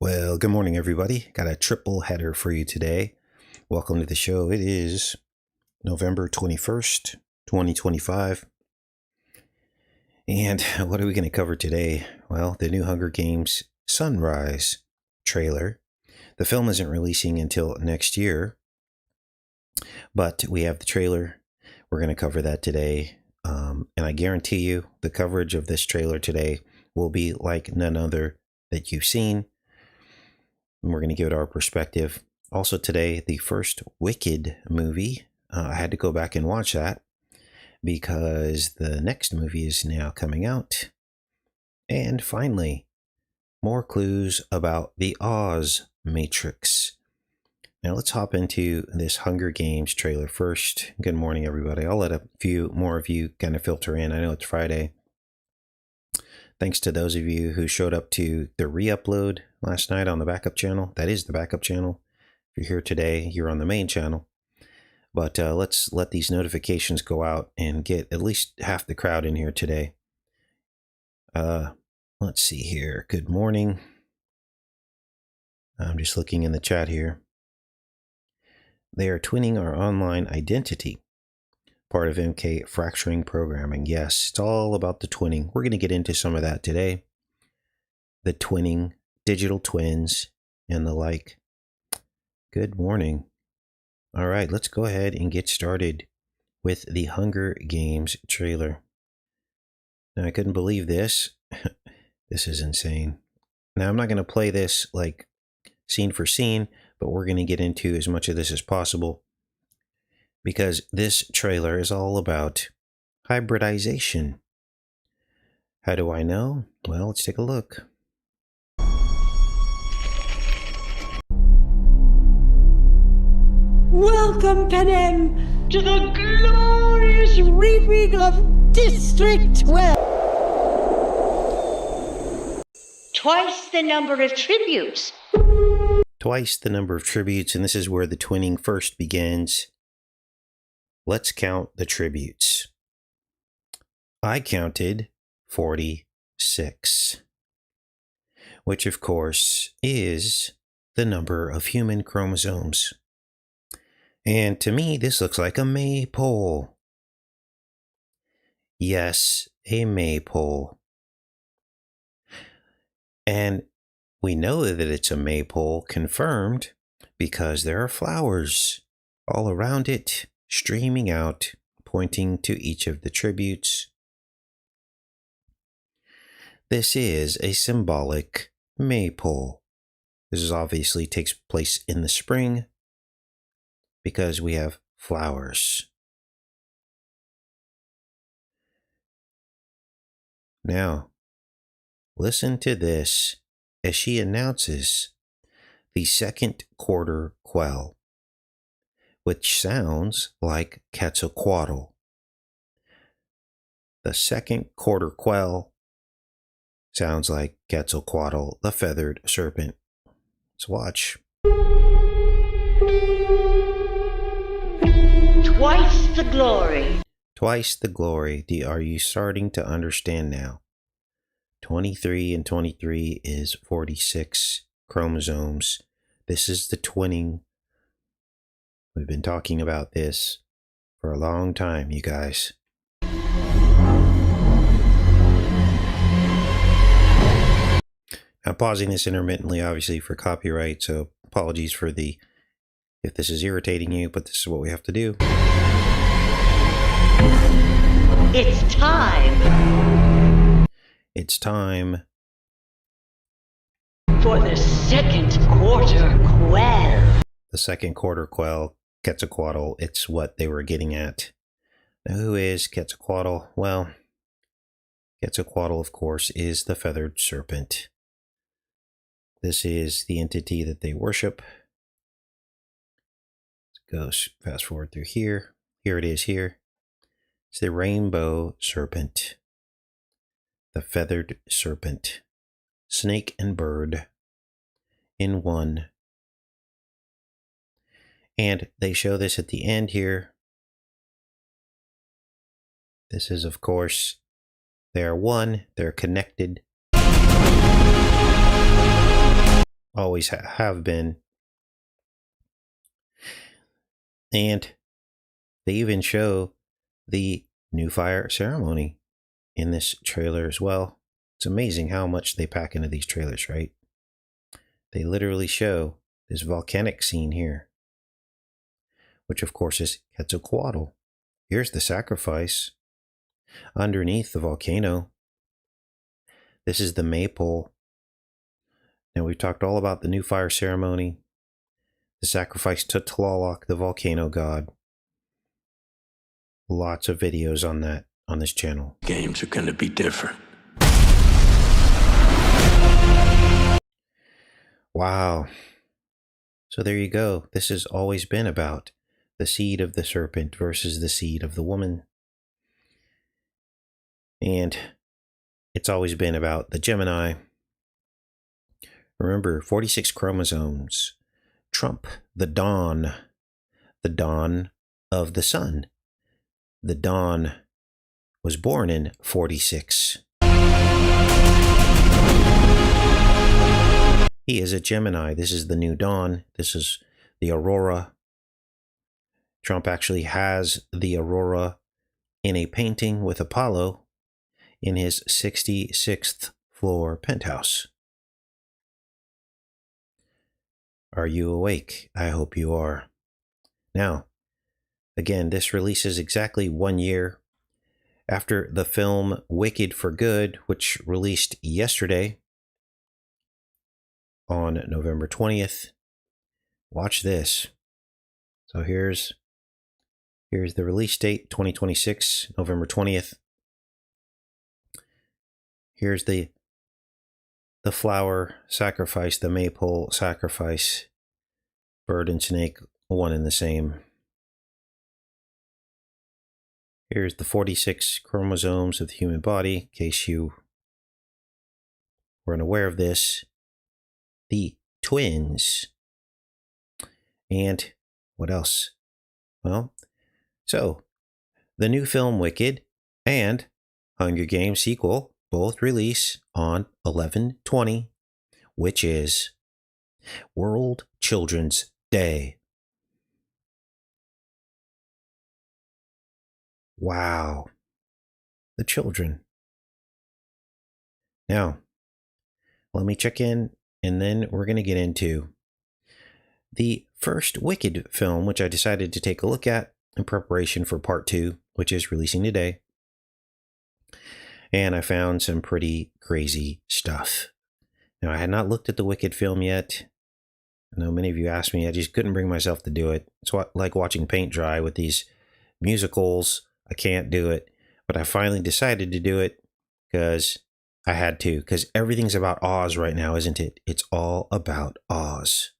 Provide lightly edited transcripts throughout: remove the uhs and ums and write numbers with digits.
Well, good morning, everybody. Got a triple header for you today. Welcome to the show. It is November 21st, 2025. And what are we going to cover today? Well, the new Hunger Games Sunrise trailer. The film isn't releasing until next year, but we have the trailer. We're going to cover that today. And I guarantee you the coverage of this trailer today will be like none other that you've seen. And we're going to give it our perspective. Also today, the first Wicked movie. I had to go back and watch that because the next movie is now coming out. And finally, more clues about the Oz Matrix. Now let's hop into this Hunger Games trailer first. Good morning, everybody. I'll let a few more of you kind of filter in. I know it's Friday. Thanks to those of you who showed up to the re-upload last night on the backup channel. That is the backup channel. If you're here today, you're on the main channel. But let's let these notifications go out and get at least half the crowd in here today. Let's see here. Good morning. I'm just looking in the chat here. They are twinning our online identity. Part of MK fracturing programming. Yes, it's all about the twinning. We're going to get into some of that today. The twinning, digital twins, and the like. Good morning. All right, let's go ahead and get started with the Hunger Games trailer. Now, I couldn't believe this. This is insane. Now, I'm not going to play this like scene for scene, but we're going to get into as much of this as possible because this trailer is all about hybridization. How do I know? Well, let's take a look. Welcome, Panem, to the glorious reaping of District 12. Twice the number of tributes. Twice the number of tributes, and this is where the twinning first begins. Let's count the tributes. I counted 46, which of course is the number of human chromosomes. And to me, this looks like a maypole. Yes, a maypole. And we know that it's a maypole, confirmed, because there are flowers all around it, streaming out, pointing to each of the tributes. This is a symbolic maypole. This is obviously takes place in the spring because we have flowers. Now, listen to this as she announces the second quarter quell, which sounds like Quetzalcoatl. The second quarter quell sounds like Quetzalcoatl, the feathered serpent. Let's watch. Twice the glory. Twice the glory. Are you starting to understand now? 23 and 23 is 46 chromosomes. This is the twinning. We've been talking about this for a long time, you guys. I'm pausing this intermittently, obviously, for copyright, so apologies for if this is irritating you, but this is what we have to do. It's time. It's time For the second quarter quell. The second quarter quell, Quetzalcoatl. It's what they were getting at. Now, who is Quetzalcoatl? Well, Quetzalcoatl, of course, is the feathered serpent. This is the entity that they worship. Let's go fast forward through here. Here it is here. It's the rainbow serpent. The feathered serpent. Snake and bird in one. And they show this at the end here. This is, of course, they are one, they're connected. always have been. And they even show the new fire ceremony in this trailer as well. It's amazing how much they pack into these trailers, right? They literally show this volcanic scene here, which of course is Quetzalcoatl. Here's the sacrifice underneath the volcano. This is the maypole. Now, we've talked all about the new fire ceremony, the sacrifice to Tlaloc, the volcano god. Lots of videos on that on this channel. Games are going to be different. Wow. So there you go. This has always been about the seed of the serpent versus the seed of the woman. And it's always been about the Gemini. Remember, 46 chromosomes trump the dawn of the sun. The dawn was born in 46. He is a Gemini. This is the new dawn. This is the aurora. Trump actually has the aurora in a painting with Apollo in his 66th floor penthouse. Are you awake? I hope you are. Now, again, this releases exactly 1 year after the film Wicked for Good, which released yesterday on November 20th. Watch this. So here's the release date, 2026, November 20th. Here's the flower sacrifice, the maypole sacrifice, bird and snake, one and the same. Here's the 46 chromosomes of the human body, in case you were unaware of this. The twins. And what else? Well, so the new film Wicked and Hunger Games sequel both release on 11/20, which is World Children's Day. Wow. The children. Now, let me check in, and then we're going to get into the first Wicked film, which I decided to take a look at in preparation for part 2, which is releasing today. And I found some pretty crazy stuff. Now, I had not looked at the Wicked film yet. I know many of you asked me. I just couldn't bring myself to do it. It's like watching paint dry with these musicals. I can't do it. But I finally decided to do it because I had to. Because everything's about Oz right now, isn't it? It's all about Oz.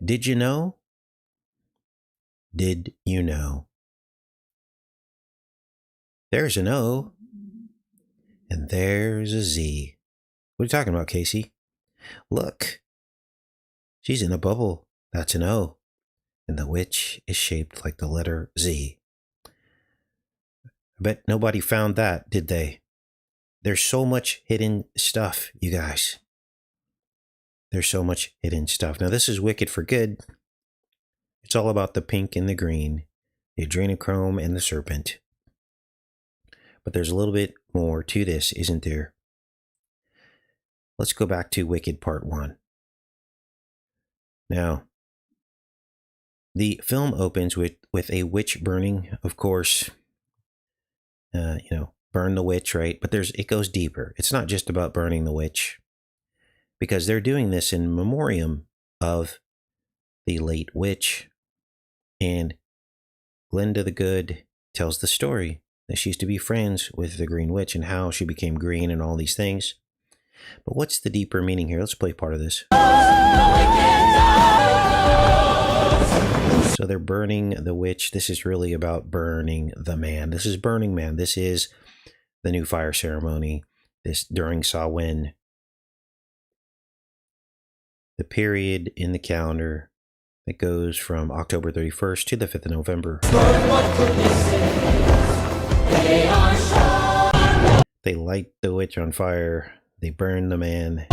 Did you know? Did you know? There's an O, and there's a Z. What are you talking about, Casey? Look, she's in a bubble. That's an O, and the witch is shaped like the letter Z. I bet nobody found that, did they? There's so much hidden stuff, you guys. There's so much hidden stuff. Now, this is Wicked for Good. It's all about the pink and the green, the adrenochrome and the serpent. But there's a little bit more to this, isn't there? Let's go back to Wicked Part 1. Now, the film opens with a witch burning, of course. Burn the witch, right? But it goes deeper. It's not just about burning the witch, because they're doing this in memoriam of the late witch. And Glinda the Good tells the story that she used to be friends with the Green Witch and how she became green and all these things. But what's the deeper meaning here? Let's play part of this. So they're burning the witch. This is really about burning the man. This is Burning Man. This is the new fire ceremony. This during Samhain. The period in the calendar that goes from October 31st to the 5th of November. They light the witch on fire. They burn the man.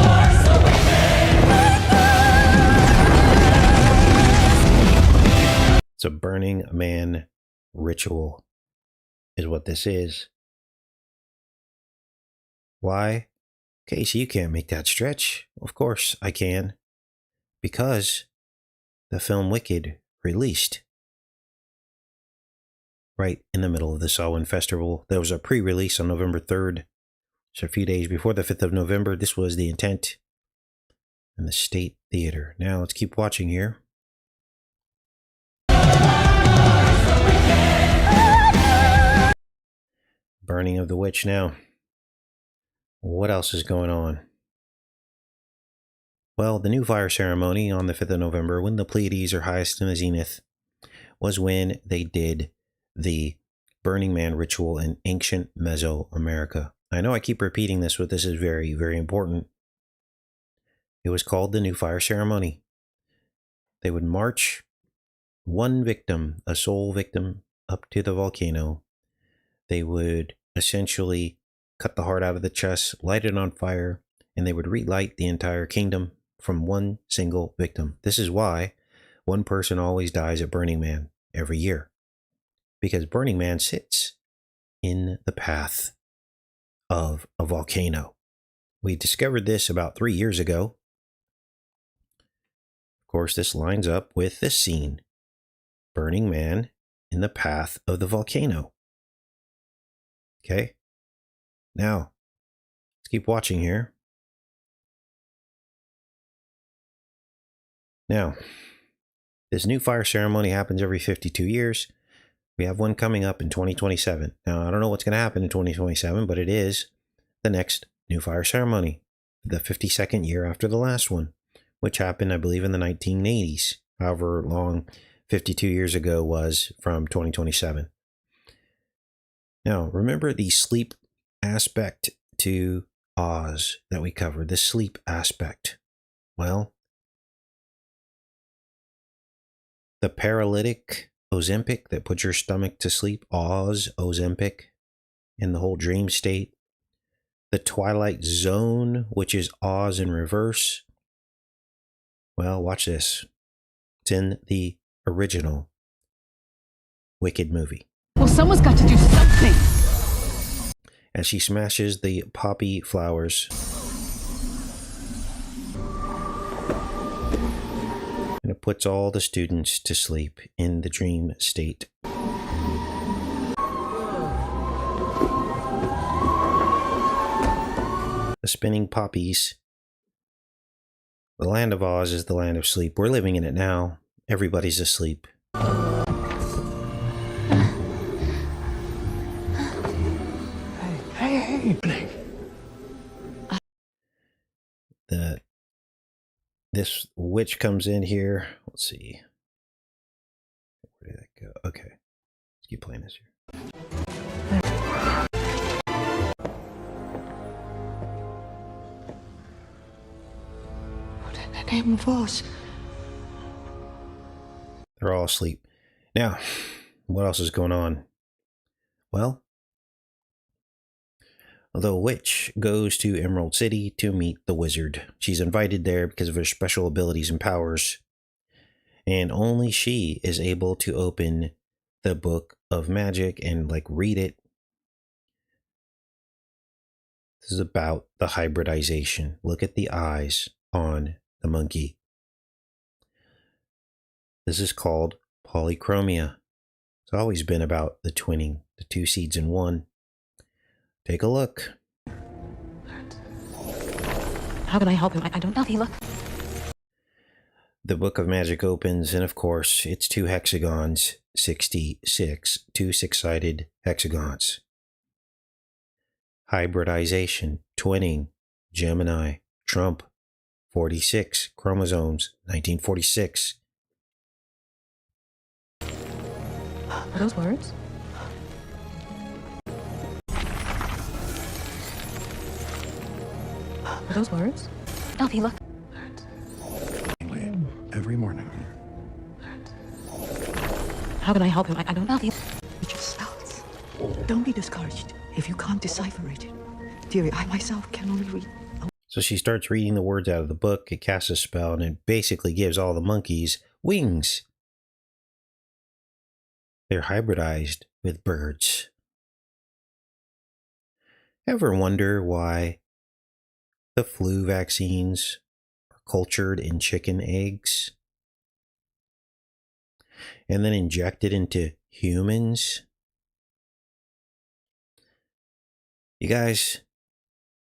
It's a Burning Man ritual, is what this is. Why? Casey, you can't make that stretch. Of course I can. Because the film Wicked released right in the middle of the Samhain Festival. There was a pre-release on November 3rd. So a few days before the 5th of November. This was the intent in the State Theater. Now let's keep watching here. Burning of the witch now. What else is going on? Well, the new fire ceremony on the 5th of November, when the Pleiades are highest in the zenith, was when they did the Burning Man ritual in ancient Mesoamerica. I know I keep repeating this, but this is very, very important. It was called the new fire ceremony. They would march one victim, a soul victim, up to the volcano. They would essentially cut the heart out of the chest, light it on fire, and they would relight the entire kingdom from one single victim. This is why one person always dies at Burning Man every year. Because Burning Man sits in the path of a volcano. We discovered this about 3 years ago. Of course, this lines up with this scene. Burning Man in the path of the volcano. Okay. Now, let's keep watching here. Now, this new fire ceremony happens every 52 years. We have one coming up in 2027. Now, I don't know what's going to happen in 2027, but it is the next new fire ceremony, the 52nd year after the last one, which happened, I believe, in the 1980s, however long 52 years ago was from 2027. Now, remember the sleep aspect to Oz that we covered, the sleep aspect. Well, the paralytic Ozempic that puts your stomach to sleep, Ozempic, in the whole dream state. The Twilight Zone, which is Oz in reverse. Well, watch this. It's in the original Wicked movie. Well, someone's got to do something. As she smashes the poppy flowers. And it puts all the students to sleep in the dream state. The spinning poppies. The land of Oz is the land of sleep. We're living in it now. Everybody's asleep. This witch comes in here. Let's see. Where did that go? Okay. Let's keep playing this here. What in the name of Oz? They're all asleep. Now, what else is going on? Well, the witch goes to Emerald City to meet the wizard. She's invited there because of her special abilities and powers. And only she is able to open the book of magic and read it. This is about the hybridization. Look at the eyes on the monkey. This is called polychromia. It's always been about the twinning, the two seeds in one. Take a look. How can I help him? I don't know. Look. The Book of Magic opens, and of course, it's two hexagons, 66, two six-sided hexagons. Hybridization, twinning, Gemini, Trump, 46, chromosomes, 1946. Are those words? Are those words? Elfie, look. Every morning. How can I help him? I don't know. It just spells. Don't be discouraged if you can't decipher it. Dearie, I myself can only read a So she starts reading the words out of the book. It casts a spell, and it basically gives all the monkeys wings. They're hybridized with birds. Ever wonder why the flu vaccines are cultured in chicken eggs and then injected into humans? You guys,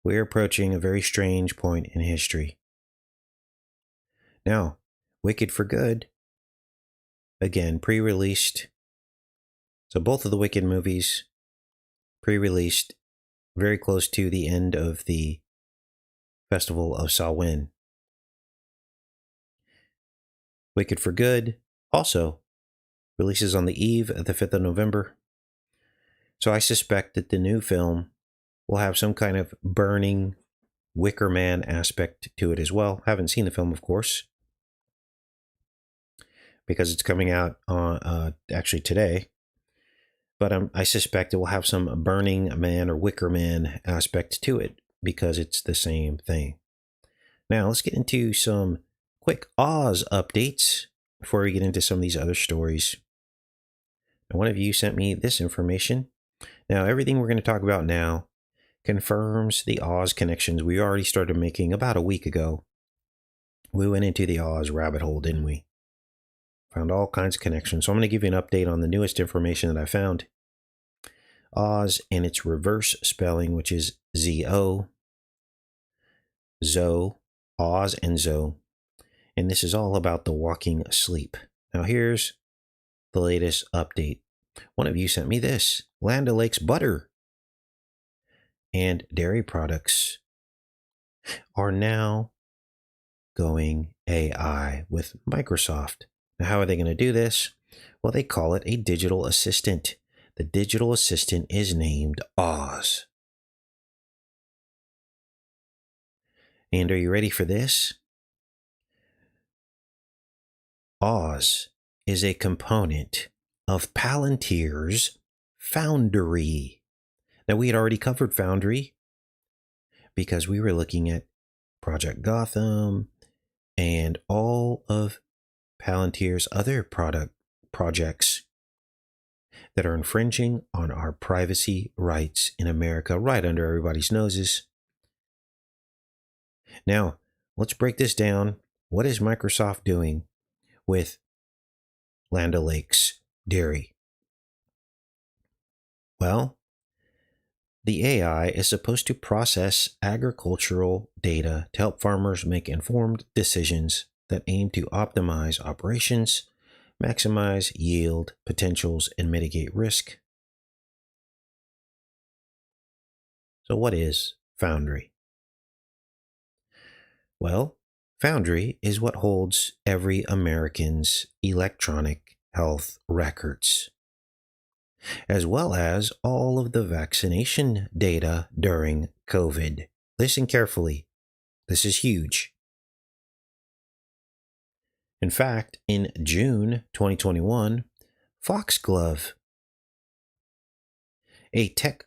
we're approaching a very strange point in history. Now, Wicked for Good, again, pre-released. So both of the Wicked movies pre-released very close to the end of the Festival of Samhain. Wicked for Good also releases on the eve of the 5th of November. So I suspect that the new film will have some kind of burning Wicker Man aspect to it as well. Haven't seen the film, of course, because it's coming out on actually today. But I suspect it will have some Burning Man or Wicker Man aspect to it because it's the same thing. Now, let's get into some quick Oz updates before we get into some of these other stories. Now, one of you sent me this information. Now, everything we're going to talk about now confirms the Oz connections we already started making about a week ago. We went into the Oz rabbit hole, didn't we? Found all kinds of connections. So I'm going to give you an update on the newest information that I found. Oz and its reverse spelling, which is Z-O, Zoe, Oz and Zoe. And this is all about the walking asleep. Now here's the latest update. One of you sent me this. Land O'Lakes butter and dairy products are now going AI with Microsoft. Now, how are they going to do this? Well, they call it a digital assistant. The digital assistant is named Oz. And are you ready for this? Oz is a component of Palantir's Foundry. Now, we had already covered Foundry because we were looking at Project Gotham and all of Palantir's other projects that are infringing on our privacy rights in America, right under everybody's noses. Now, let's break this down. What is Microsoft doing with Land O'Lakes dairy? Well, the AI is supposed to process agricultural data to help farmers make informed decisions that aim to optimize operations, maximize yield potentials, and mitigate risk. So what is Foundry? Well, Foundry is what holds every American's electronic health records, as well as all of the vaccination data during COVID. Listen carefully. This is huge. In fact, in June 2021, Foxglove, a tech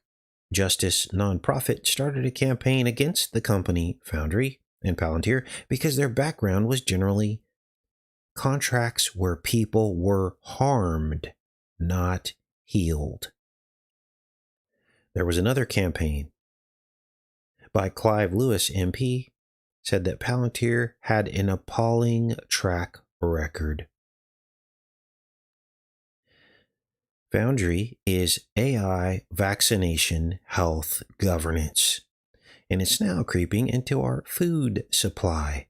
justice nonprofit, started a campaign against the company Foundry and Palantir because their background was generally contracts where people were harmed, not healed. There was another campaign by Clive Lewis, MP, said that Palantir had an appalling track record. Foundry is AI vaccination health governance, and it's now creeping into our food supply.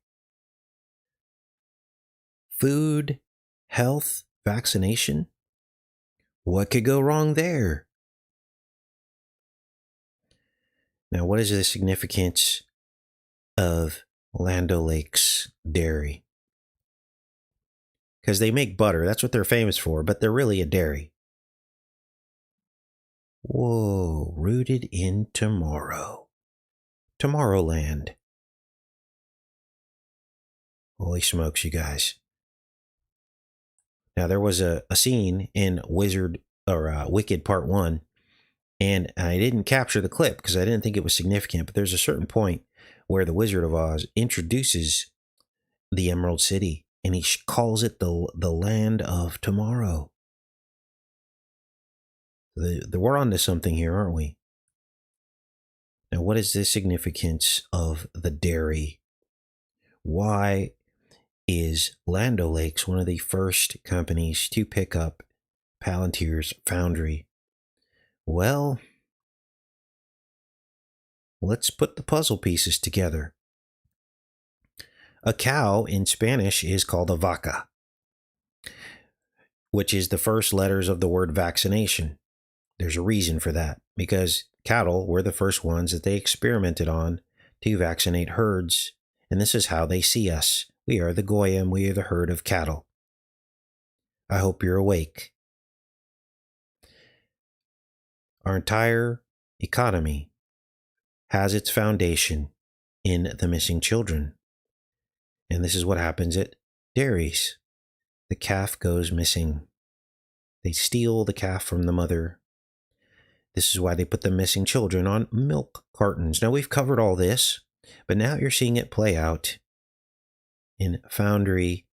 Food, health, vaccination? What could go wrong there? Now, what is the significance of Land O'Lakes dairy? Because they make butter. That's what they're famous for, but they're really a dairy. Whoa, rooted in tomorrow. Tomorrowland. Holy smokes, you guys. Now, there was a scene in Wicked Part 1, And I didn't capture the clip because I didn't think it was significant, but there's a certain point where the Wizard of Oz introduces the Emerald City, and he calls it the land of tomorrow. We're onto something here, aren't we? Now, what is the significance of the dairy? Why is Land O'Lakes one of the first companies to pick up Palantir's foundry? Well, let's put the puzzle pieces together. A cow in Spanish is called a vaca, which is the first letters of the word vaccination. There's a reason for that, because cattle were the first ones that they experimented on to vaccinate herds, and this is how they see us. We are the Goyim, we are the herd of cattle. I hope you're awake. Our entire economy has its foundation in the missing children. And this is what happens at dairies. The calf goes missing. They steal the calf from the mother. This is why they put the missing children on milk cartons. Now, we've covered all this, but now you're seeing it play out in Foundry,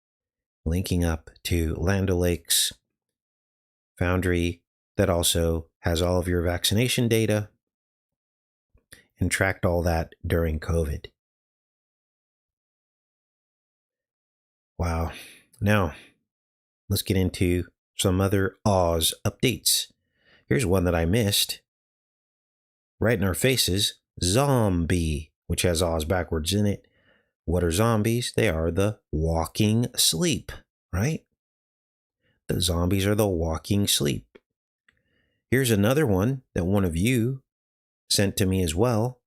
linking up to Land O'Lakes. Foundry that also has all of your vaccination data and tracked all that during COVID. Wow. Now, let's get into some other Oz updates. Here's one that I missed. Right in our faces, zombie, which has Oz backwards in it. What are zombies? They are the walking sleep, right? The zombies are the walking sleep. Here's another one that one of you sent to me as well.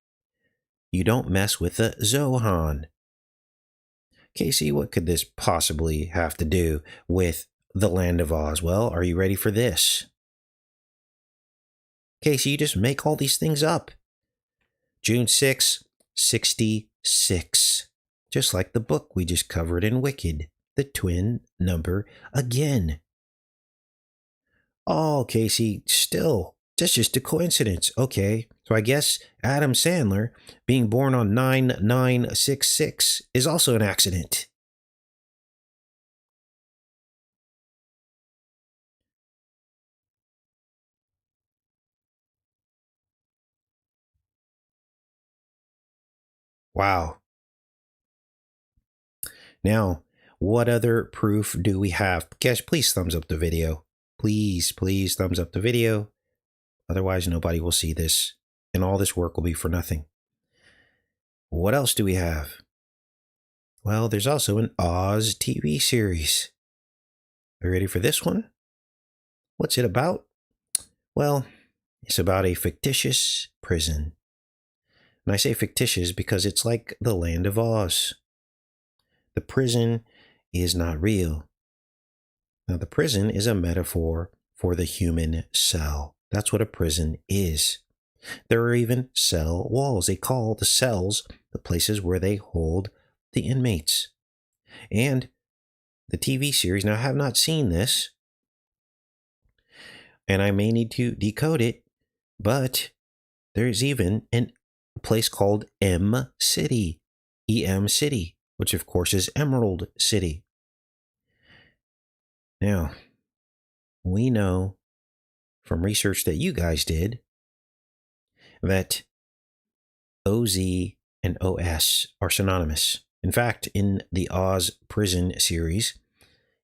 You don't mess with the Zohan. Casey, what could this possibly have to do with the Land of Oz? Well, are you ready for this? Casey, you just make all these things up. June 6, 66. Just like the book we just covered in Wicked, the twin number again. Oh, Casey, still, that's just a coincidence. Okay, so I guess Adam Sandler being born on 9966 is also an accident. Wow. Now, what other proof do we have? Guys, please thumbs up the video. Please thumbs up the video. Otherwise, nobody will see this, and all this work will be for nothing. What else do we have? Well, there's also an Oz TV series. Are you ready for this one? What's it about? Well, it's about a fictitious prison. And I say fictitious because it's like the Land of Oz. The prison is not real. Now, the prison is a metaphor for the human cell. That's what a prison is. There are even cell walls. They call the cells the places where they hold the inmates. And the TV series, now I have not seen this, and I may need to decode it, but there's even a place called M City, EM City, which of course is Emerald City. Now, we know from research that you guys did that OZ and OS are synonymous. In fact, in the Oz prison series,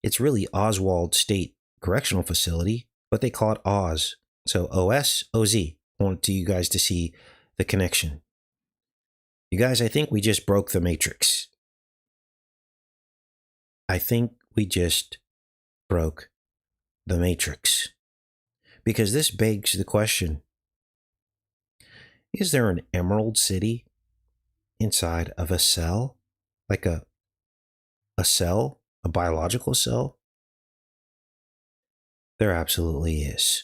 it's really Oswald State Correctional Facility, but they call it Oz. So OS, OZ. I want you guys to see the connection. You guys, I think we just broke the matrix. I think we just broke the matrix. Because this begs the question, is there an Emerald City inside of a cell? Like a cell? A biological cell? There absolutely is.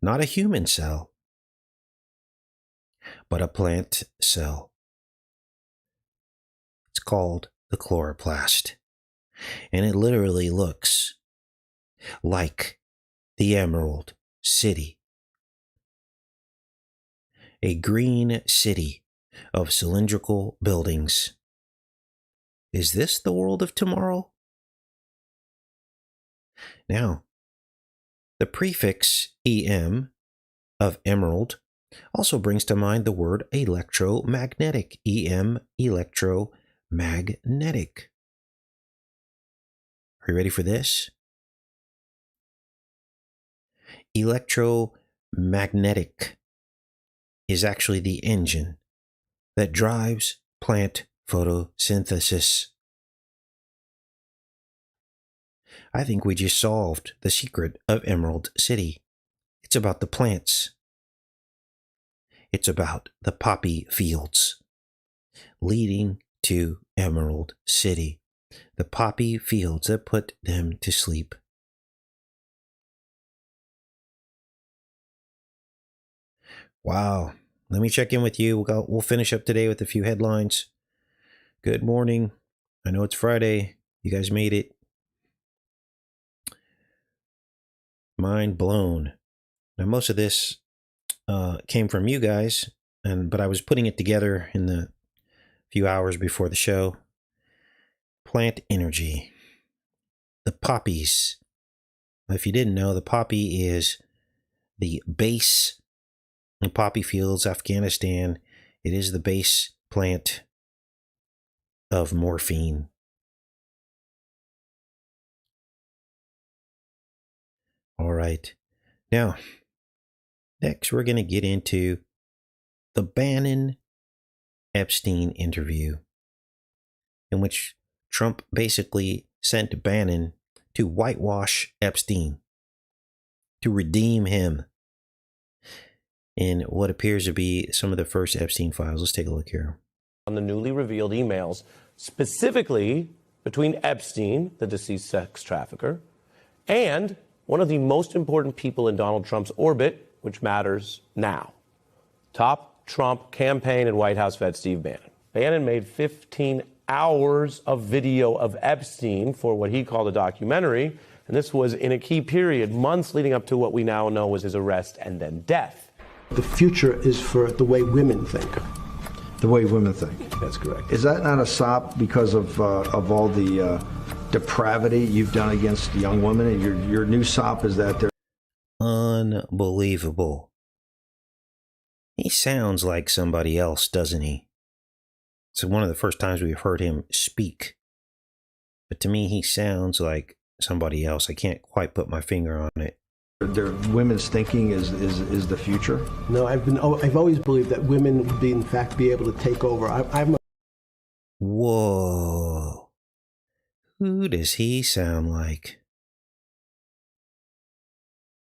Not a human cell, but a plant cell. It's called the chloroplast. And it literally looks like the Emerald City. A green city of cylindrical buildings. Is this the world of tomorrow? Now, the prefix EM of emerald also brings to mind the word electromagnetic. EM, electromagnetic. Are you ready for this? Electromagnetic is actually the engine that drives plant photosynthesis. I think we just solved the secret of Emerald City. It's about the plants. It's about the poppy fields leading to Emerald City. The poppy fields that put them to sleep. Wow. Let me check in with you. We'll finish up today with a few headlines. Good morning. I know it's Friday. You guys made it. Mind blown. Now, most of this came from you guys, but I was putting it together in the few hours before the show. Plant energy. The poppies. If you didn't know, the poppy is the base in poppy fields, Afghanistan. It is the base plant of morphine. All right. Now, next we're going to get into the Bannon Epstein interview, in which Trump basically sent Bannon to whitewash Epstein, to redeem him in what appears to be some of the first Epstein files. Let's take a look here. On the newly revealed emails, specifically between Epstein, the deceased sex trafficker, and one of the most important people in Donald Trump's orbit, which matters now. Top Trump campaign and White House vet Steve Bannon. Bannon made 15 hours of video of Epstein for what he called a documentary, and this was in a key period, months leading up to what we now know was his arrest and then death. The future is for the way women think. The way women think. That's correct. Is that not a sop because of all the depravity you've done against young women? And your new sop is that they're unbelievable. He sounds like somebody else, doesn't he? It's one of the first times we've heard him speak. But to me, he sounds like somebody else. I can't quite put my finger on it. their women's thinking is the future? No, I've always believed that women would in fact be able to take over. Whoa. Who does he sound like?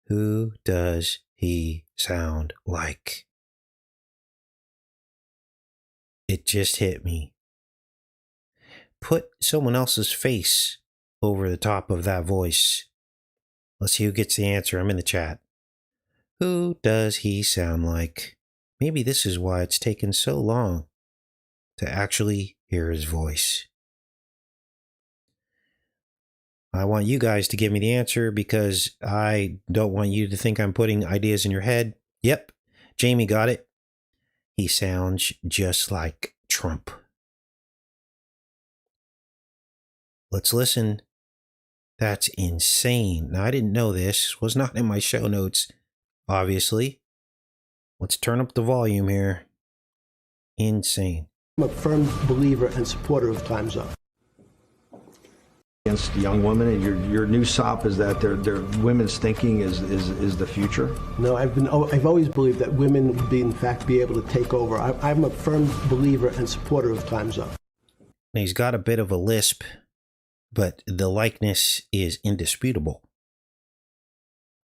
Who does he sound like? It just hit me. Put someone else's face over the top of that voice. Let's see who gets the answer. I'm in the chat. Who does he sound like? Maybe this is why it's taken so long to actually hear his voice. I want you guys to give me the answer because I don't want you to think I'm putting ideas in your head. Yep, Jamie got it. He sounds just like Trump. Let's listen. That's insane. Now, I didn't know this. Was not in my show notes, obviously. Let's turn up the volume here. Insane. I'm a firm believer and supporter of Time's Up. Against young women, and your new sop is that their women's thinking is the future? No, I've always believed that women would in fact be able to take over. I'm a firm believer and supporter of Time's Up. Now, he's got a bit of a lisp, but the likeness is indisputable.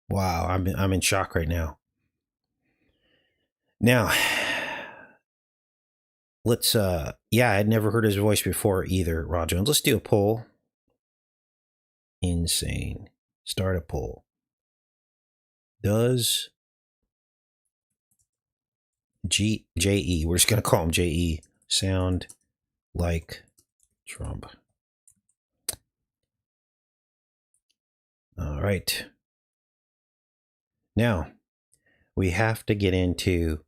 Wow, I'm in shock right now. Now, let's yeah, I'd never heard his voice before either, Rod Jones. Let's do a poll. Insane. Start a poll. Does J.E., we're just going to call him J.E., sound like Trump? All right. Now, we have to get into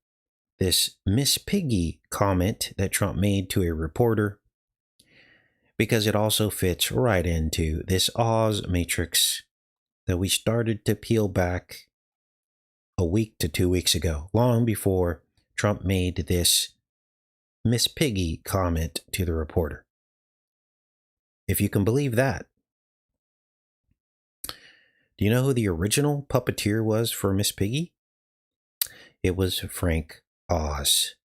this Miss Piggy comment that Trump made to a reporter, because it also fits right into this Oz matrix that we started to peel back a week to 2 weeks ago, long before Trump made this Miss Piggy comment to the reporter. If you can believe that. Do you know who the original puppeteer was for Miss Piggy? It was Frank Oz.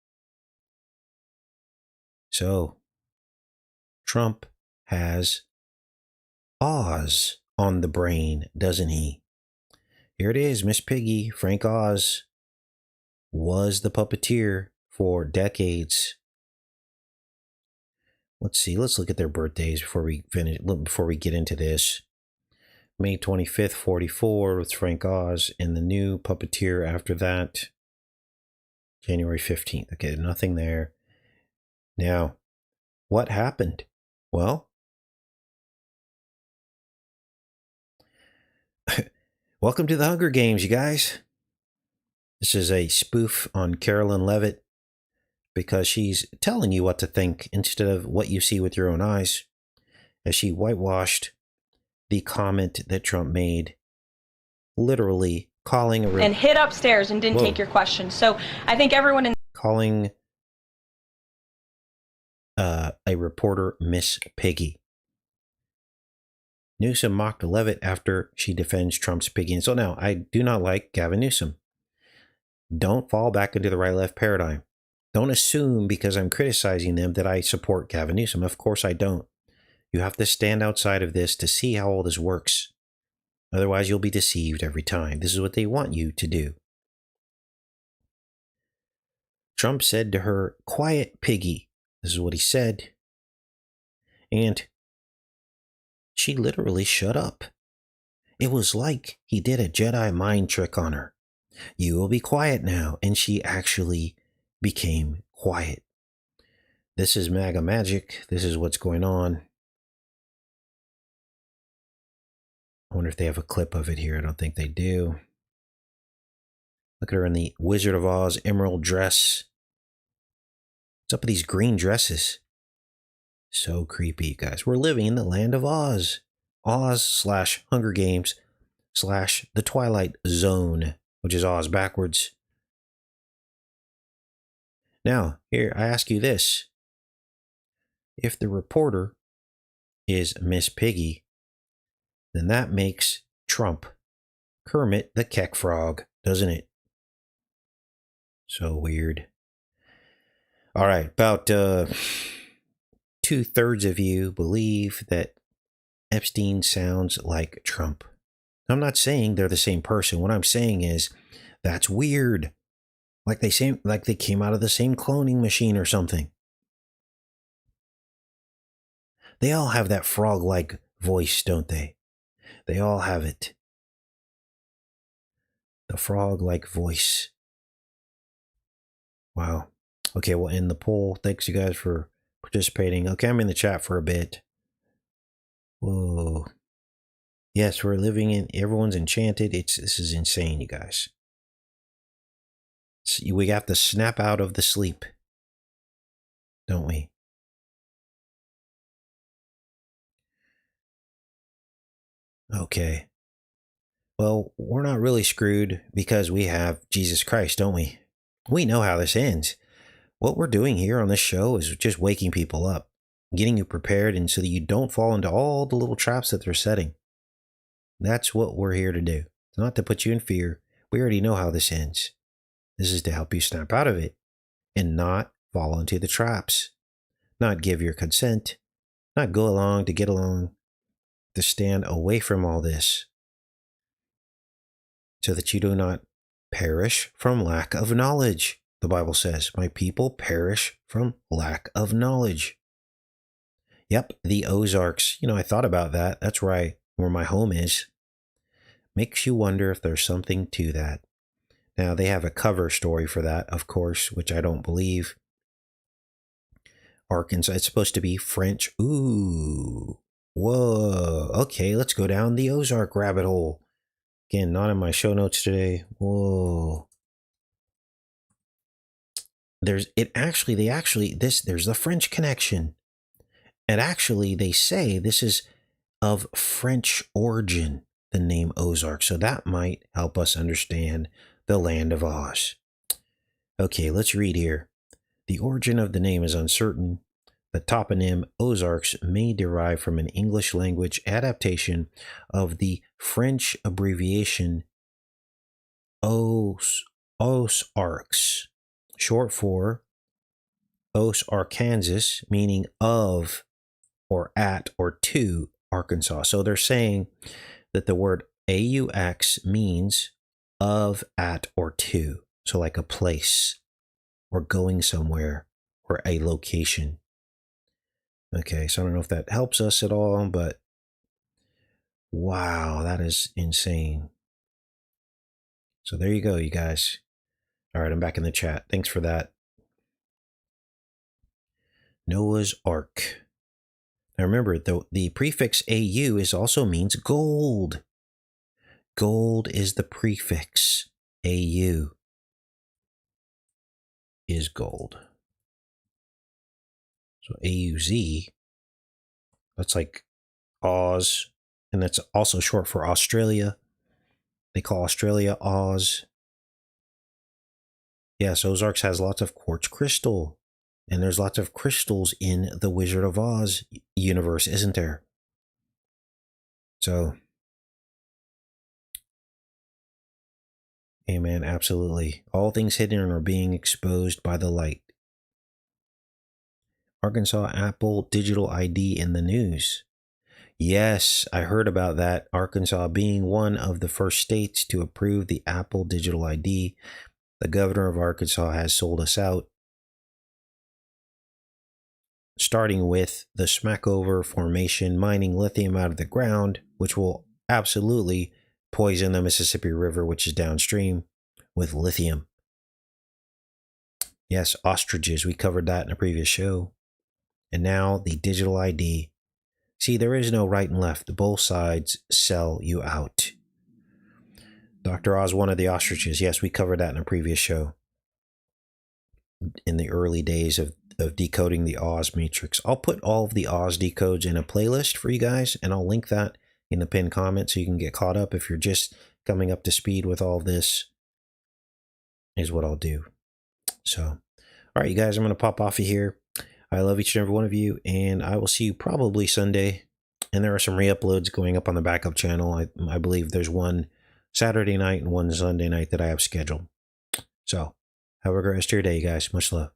So, Trump has Oz on the brain, doesn't he? Here it is, Miss Piggy. Frank Oz was the puppeteer for decades. Let's see. Let's look at their birthdays before we finish. Before we get into this, May 25th, 44 with Frank Oz, and the new puppeteer after that, January 15th. Okay, nothing there. Now, what happened? Well, welcome to the Hunger Games, you guys. This is a spoof on Carolyn Levitt, because she's telling you what to think instead of what you see with your own eyes, as she whitewashed the comment that Trump made, literally calling and hid upstairs and didn't take your question. So I think everyone in calling a reporter Miss Piggy. Newsom mocked Levitt after she defends Trump's piggy. And so now, I do not like Gavin Newsom. Don't fall back into the right-left paradigm. Don't assume because I'm criticizing them that I support Gavin Newsom. Of course I don't. You have to stand outside of this to see how all this works. Otherwise, you'll be deceived every time. This is what they want you to do. Trump said to her, "Quiet, piggy." This is what he said. And she literally shut up. It was like he did a Jedi mind trick on her. You will be quiet now. And she actually became quiet. This is MAGA magic. This is what's going on. I wonder if they have a clip of it here. I don't think they do. Look at her in the Wizard of Oz emerald dress. What's up with these green dresses? So creepy, you guys. We're living in the land of Oz. Oz/Hunger Games / the Twilight Zone, which is Oz backwards. Now, here, I ask you this. If the reporter is Miss Piggy, then that makes Trump Kermit the Keck Frog, doesn't it? So weird. All right, about 2/3 of you believe that Epstein sounds like Trump. I'm not saying they're the same person. What I'm saying is that's weird. Like they came out of the same cloning machine or something. They all have that frog-like voice, don't they? They all have it. The frog-like voice. Wow. Okay, we'll end the poll. Thanks you guys for participating. Okay, I'm in the chat for a bit. Whoa. Yes, we're living in, everyone's enchanted. This is insane, you guys. We have to snap out of the sleep, don't we? Okay. Well, we're not really screwed because we have Jesus Christ, don't we? We know how this ends. What we're doing here on this show is just waking people up, getting you prepared, and so that you don't fall into all the little traps that they're setting. That's what we're here to do. It's not to put you in fear. We already know how this ends. This is to help you snap out of it and not fall into the traps, not give your consent, not go along to get along, to stand away from all this so that you do not perish from lack of knowledge. The Bible says, my people perish from lack of knowledge. Yep, the Ozarks. I thought about that. That's right, where my home is. Makes you wonder if there's something to that. Now, they have a cover story for that, of course, which I don't believe. Arkansas, it's supposed to be French. Ooh, Whoa. Okay, let's go down the Ozark rabbit hole. Again, not in my show notes today. Whoa. There's the French connection. And actually, they say this is of French origin, the name Ozark. So that might help us understand the land of Oz. Okay, let's read here. The origin of the name is uncertain. The toponym Ozarks may derive from an English language adaptation of the French abbreviation Ozarks, short for Os Arkansas, meaning of or at or to Arkansas. So they're saying that the word AUX means of, at, or to. So like a place or going somewhere or a location. Okay, so I don't know if that helps us at all, but wow, that is insane. So there you go, you guys. All right, I'm back in the chat. Thanks for that. Noah's Ark. Now remember, the prefix AU also means gold. Gold is the prefix. AU is gold. So AUZ, that's like Oz, and that's also short for Australia. They call Australia Oz. Yes, Ozarks has lots of quartz crystal, and there's lots of crystals in the Wizard of Oz universe, isn't there? So, amen, absolutely. All things hidden are being exposed by the light. Arkansas Apple digital ID in the news. Yes, I heard about that. Arkansas being one of the first states to approve the Apple digital ID. The governor of Arkansas has sold us out, starting with the Smackover Formation mining lithium out of the ground, which will absolutely poison the Mississippi River, which is downstream, with lithium. Yes, ostriches. We covered that in a previous show. And now the digital ID. See, there is no right and left. Both sides sell you out. Dr. Oz, one of the ostriches. Yes, we covered that in a previous show. In the early days of decoding the Oz matrix. I'll put all of the Oz decodes in a playlist for you guys, and I'll link that in the pinned comment so you can get caught up if you're just coming up to speed with all this, is what I'll do. So, all right, you guys, I'm going to pop off of here. I love each and every one of you, and I will see you probably Sunday. And there are some re-uploads going up on the backup channel. I believe there's one Saturday night and one Sunday night that I have scheduled. So, have a great rest of your day, you guys. Much love.